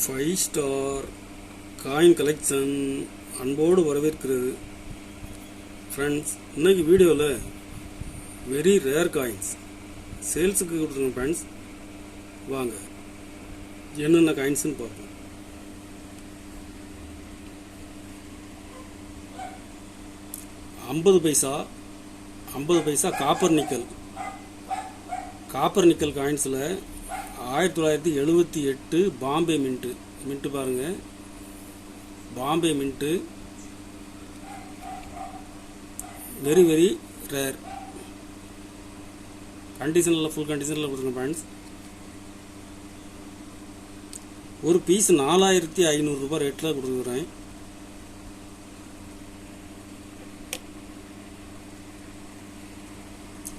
5 star coin collection அன்போடு வரவேற்கிறது. Friends, இன்னைக்கு வீடியோவில் வெரி ரேர் காயின்ஸ் சேல்ஸுக்கு கொடுத்துருங்க. ஃப்ரெண்ட்ஸ், வாங்க என்னென்ன காயின்ஸ்னு பார்ப்போம். ஐம்பது பைசா காப்பர் நிக்கல் காயின்ஸில் 1978 பாம்பே மின்ட்டு பாருங்கள். Bombay mint very very rare கண்டிஷனில், ஃபுல் கண்டிஷனில் கொடுத்துருங்க ஃப்ரெண்ட்ஸ். ஒரு பீஸ் 4500 ரூபாய் ரேட்டில் கொடுத்துருக்குறேன்.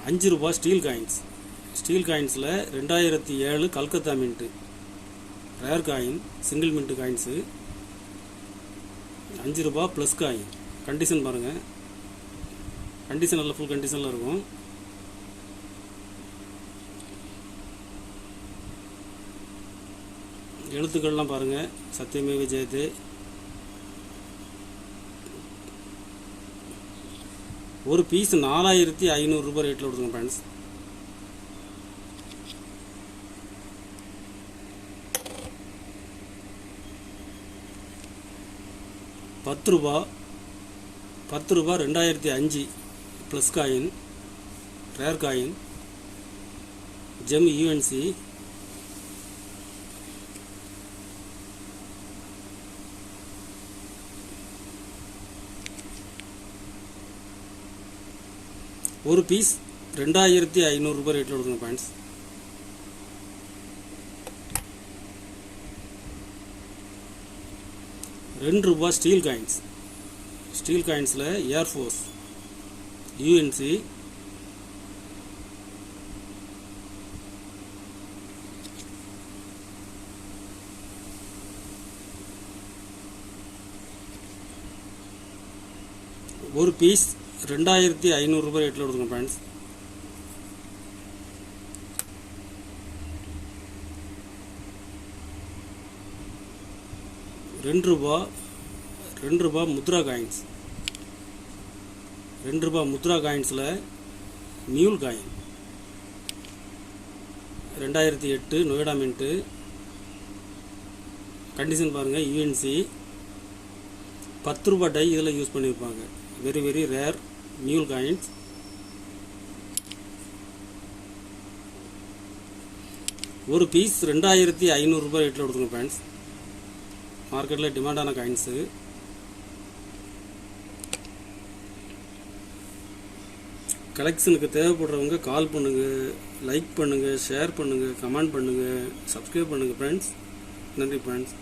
₹5 ஸ்டீல் காயின்ஸில் 2007 Calcutta mint rare coin, single mint coins. ₹5 plus coin. Condition பாருங்கள், கண்டிஷன் நல்ல ஃபுல் கண்டிஷனில் இருக்கும். எழுத்துக்கள்லாம் பாருங்கள், சத்தியமேவ ஜெயதே. ஒரு பீஸ் 4500 ரூபாய் ரேட்டில் கொடுத்துங்க friends. ₹10 2005 plus coin, rare coin, gem UNC. ஒரு பீஸ் 2500 ரூபாய் ரேட்டில் கொடுங்க ஃப்ரெண்ட்ஸ். ₹2 ஸ்டீல் காயின்ஸில் ஏர்ஃபோர்ஸ், யூஎன்சி. ஒரு பீஸ் 2500 ரூபாய் ரேட்டில் கொடுங்க ஃப்ரெண்ட்ஸ். ₹2 முத்ரா காயின்ஸ். ₹2 முத்ரா காயின்ஸில் mule coin, 2008 Noida mint. Condition பாருங்கள், யூஎன்சி. ₹10 டை இதில் யூஸ் பண்ணியிருப்பாங்க. Very very rare mule coins. ஒரு பீஸ் 2500 ரூபாய் ரேட்டில் கொடுத்துருங்க ஃப்ரெண்ட்ஸ். மார்க்கெட்டில் டிமாண்டான காயின்ஸு. கலெக்ஷனுக்கு தேவைப்படுறவங்க கால் பண்ணுங்கள், லைக் பண்ணுங்கள், ஷேர் பண்ணுங்கள், கமெண்ட் பண்ணுங்கள், சப்ஸ்கிரைப் பண்ணுங்கள் ஃப்ரெண்ட்ஸ். நன்றி ஃப்ரெண்ட்ஸ்.